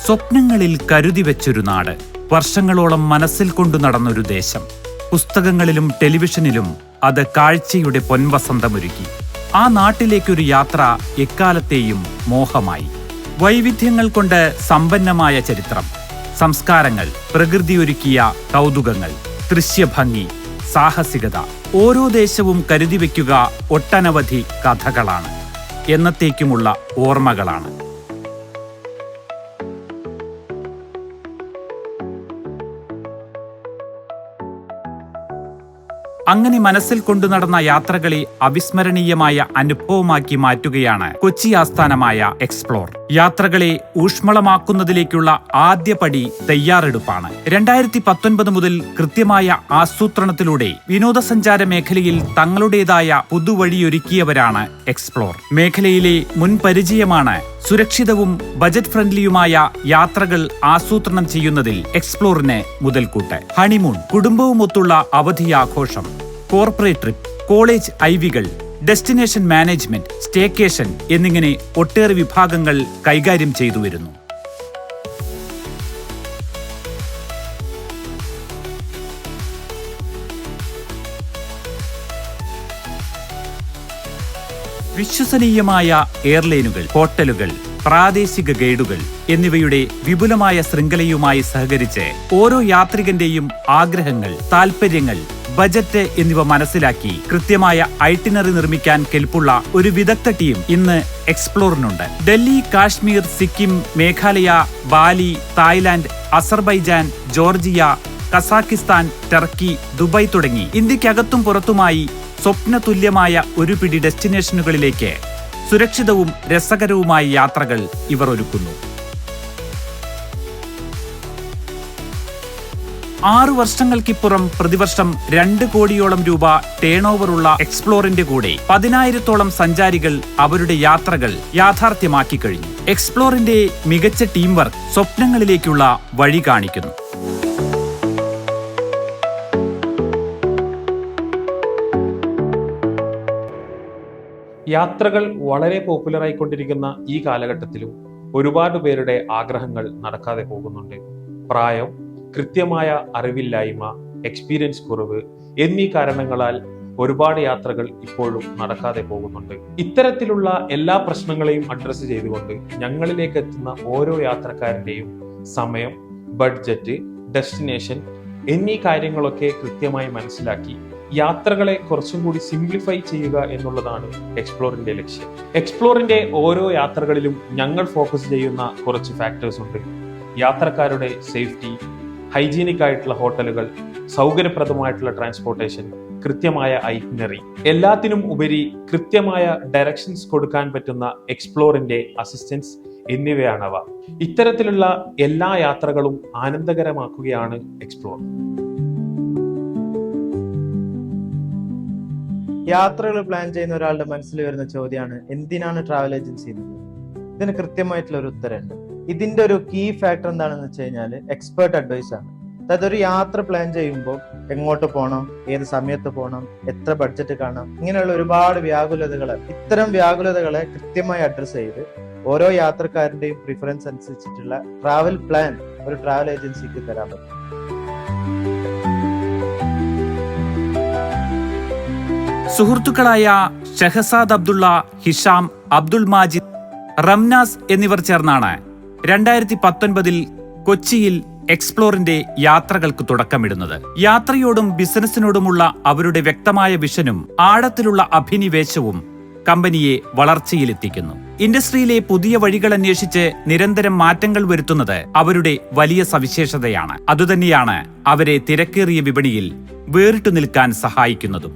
സ്വപ്നങ്ങളിൽ കരുതി വെച്ചൊരു നാട്, വർഷങ്ങളോളം മനസ്സിൽ കൊണ്ടു നടന്നൊരു ദേശം. പുസ്തകങ്ങളിലും ടെലിവിഷനിലും അത് കാഴ്ചയുടെ പൊൻവസന്തമൊരുക്കി. ആ നാട്ടിലേക്കൊരു യാത്ര എക്കാലത്തെയും മോഹമായി. വൈവിധ്യങ്ങൾ കൊണ്ട് സമ്പന്നമായ ചരിത്രം, സംസ്കാരങ്ങൾ, പ്രകൃതി ഒരുക്കിയ കൗതുകങ്ങൾ, ദൃശ്യഭംഗി, സാഹസികത. ഓരോ ദേശവും കരുതിവെക്കുക ഒട്ടനവധി കഥകളാണ്, എന്നത്തേക്കുമുള്ള ഓർമ്മകളാണ്. അങ്ങനെ മനസ്സിൽ കൊണ്ടു നടന്ന യാത്രകളെ അവിസ്മരണീയമായ അനുഭവമാക്കി മാറ്റുകയാണ് കൊച്ചി ആസ്ഥാനമായ എക്സ്പ്ലോർ. യാത്രകളെ ഊഷ്മളമാക്കുന്നതിലേക്കുള്ള ആദ്യ പടി തയ്യാറെടുപ്പാണ്. 2019 മുതൽ കൃത്യമായ ആസൂത്രണത്തിലൂടെ വിനോദസഞ്ചാര മേഖലയിൽ തങ്ങളുടേതായ പുതുവഴിയൊരുക്കിയവരാണ് എക്സ്പ്ലോർ. മേഖലയിലെ മുൻപരിചയമാണ് സുരക്ഷിതവും ബജറ്റ് ഫ്രണ്ട്ലിയുമായ യാത്രകൾ ആസൂത്രണം ചെയ്യുന്നതിൽ എക്സ്പ്ലോറിന് മുതൽക്കൂട്ട്. ഹണിമൂൺ, കുടുംബവുമൊത്തുള്ള അവധിയാഘോഷം, കോർപ്പറേറ്റ് ട്രിപ്പ്, കോളേജ് ഐവികൾ, ഡെസ്റ്റിനേഷൻ മാനേജ്മെന്റ്, സ്റ്റേക്കേഷൻ എന്നിങ്ങനെ ഒട്ടേറെ വിഭാഗങ്ങൾ കൈകാര്യം ചെയ്തു വരുന്നു. വിശ്വസനീയമായ എയർലൈനുകൾ, ഹോട്ടലുകൾ, പ്രാദേശിക ഗൈഡുകൾ എന്നിവയുടെ വിപുലമായ ശൃംഖലയുമായി സഹകരിച്ച് ഓരോ യാത്രികന്റെയും ആഗ്രഹങ്ങൾ, താൽപര്യങ്ങൾ, ബജറ്റ് എന്നിവ മനസ്സിലാക്കി കൃത്യമായ ഐറ്റിനറി നിർമ്മിക്കാൻ കെൽപ്പുള്ള ഒരു വിദഗ്ധ ടീം ഇന്ന് എക്സ്പ്ലോറിനുണ്ട്. Delhi, Kashmir, Sikkim, Meghalaya, Bali, Thailand, Azerbaijan, Georgia, Kazakhstan, Turkey, Dubai തുടങ്ങി ഇന്ത്യക്കകത്തും പുറത്തുമായി സ്വപ്നതുല്യമായ ഒരു പിടി ഡെസ്റ്റിനേഷനുകളിലേക്ക് സുരക്ഷിതവും രസകരവുമായ യാത്രകൾ ഇവർ ഒരുക്കുന്നു. 6 വർഷങ്ങൾക്കിപ്പുറം പ്രതിവർഷം 2 കോടിയോളം രൂപ ടേൺ ഓവറുള്ള എക്സ്പ്ലോറിന്റെ കൂടെ 10,000-ഓളം സഞ്ചാരികൾ അവരുടെ യാത്രകൾ യാഥാർത്ഥ്യമാക്കി കഴിഞ്ഞു. എക്സ്പ്ലോറിന്റെ മികച്ച ടീം വർക്ക് സ്വപ്നങ്ങളിലേക്കുള്ള വഴി കാണിക്കുന്നു. യാത്രകൾ വളരെ പോപ്പുലറായിക്കൊണ്ടിരിക്കുന്ന ഈ കാലഘട്ടത്തിലും ഒരുപാട് പേരുടെ ആഗ്രഹങ്ങൾ നടക്കാതെ പോകുന്നുണ്ട്. പ്രായം, കൃത്യമായ അറിവില്ലായ്മ, എക്സ്പീരിയൻസ് കുറവ് എന്നീ കാരണങ്ങളാൽ ഒരുപാട് യാത്രകൾ ഇപ്പോഴും നടക്കാതെ പോകുന്നുണ്ട്. ഇത്തരത്തിലുള്ള എല്ലാ പ്രശ്നങ്ങളെയും അഡ്രസ്സ് ചെയ്തുകൊണ്ട് ഞങ്ങളിലേക്ക് എത്തുന്ന ഓരോ യാത്രക്കാരന്റെയും സമയം, ബഡ്ജറ്റ്, ഡെസ്റ്റിനേഷൻ എന്നീ കാര്യങ്ങളൊക്കെ കൃത്യമായി മനസ്സിലാക്കി യാത്രകളെ കുറച്ചും കൂടി സിംപ്ലിഫൈ ചെയ്യുക എന്നുള്ളതാണ് എക്സ്പ്ലോറിന്റെ ലക്ഷ്യം. എക്സ്പ്ലോറിന്റെ ഓരോ യാത്രകളിലും ഞങ്ങൾ ഫോക്കസ് ചെയ്യുന്ന കുറച്ച് ഫാക്ടേഴ്സ് ഉണ്ട്. യാത്രക്കാരുടെ സേഫ്റ്റി, ഹൈജീനിക് ആയിട്ടുള്ള ഹോട്ടലുകൾ, സൗകര്യപ്രദമായിട്ടുള്ള ട്രാൻസ്പോർട്ടേഷൻ, കൃത്യമായ ഐറ്റിനറി, എല്ലാത്തിനും ഉപരി കൃത്യമായ ഡയറക്ഷൻസ് കൊടുക്കാൻ പറ്റുന്ന എക്സ്പ്ലോറിന്റെ അസിസ്റ്റൻസ് എന്നിവയാണവ. ഇത്തരത്തിലുള്ള എല്ലാ യാത്രകളും ആനന്ദകരമാക്കുകയാണ് എക്സ്പ്ലോർ. യാത്രകൾ പ്ലാൻ ചെയ്യുന്ന ഒരാളുടെ മനസ്സിൽ വരുന്ന ചോദ്യമാണ്, എന്തിനാണ് ട്രാവൽ ഏജൻസി എന്നത്? ഇതിന് കൃത്യമായിട്ടുള്ള ഒരു ഉത്തരമുണ്ട്. ഇതിന്റെ ഒരു കീ ഫാക്ടർ എന്താണെന്ന് വെച്ച് കഴിഞ്ഞാൽ എക്സ്പേർട്ട് അഡ്വൈസ് ആണ്. അതായത് ഒരു യാത്ര പ്ലാൻ ചെയ്യുമ്പോൾ എങ്ങോട്ട് പോകണം, ഏത് സമയത്ത് പോകണം, എത്ര ബഡ്ജറ്റ് കാണാം, ഇങ്ങനെയുള്ള ഒരുപാട് വ്യാകുലതകളെ, ഇത്തരം വ്യാകുലതകളെ കൃത്യമായി അഡ്രസ് ചെയ്ത് ഓരോ യാത്രക്കാരന്റെയും പ്രിഫറൻസ് അനുസരിച്ചിട്ടുള്ള ട്രാവൽ പ്ലാൻ ഒരു ട്രാവൽ ഏജൻസിക്ക് തരാൻ പറ്റും. സുഹൃത്തുക്കളായ ഷഹസാദ് അബ്ദുള്ള, ഹിഷാം, അബ്ദുൾ മാജിദ്, റംനാസ് എന്നിവർ ചേർന്നാണ് 2019 കൊച്ചിയിൽ എക്സ്പ്ലോറിന്റെ യാത്രകൾക്ക് തുടക്കമിടുന്നത്. യാത്രയോടും ബിസിനസിനോടുമുള്ള അവരുടെ വ്യക്തമായ വിഷനും ആഴത്തിലുള്ള അഭിനിവേശവും കമ്പനിയെ വളർച്ചയിലെത്തിക്കുന്നു. ഇൻഡസ്ട്രിയിലെ പുതിയ വഴികൾ അന്വേഷിച്ച് നിരന്തരം മാറ്റങ്ങൾ വരുത്തുന്നത് അവരുടെ വലിയ സവിശേഷതയാണ്. അതുതന്നെയാണ് അവരെ തിരക്കേറിയ വിപണിയിൽ വേറിട്ടു നിൽക്കാൻ സഹായിക്കുന്നതും.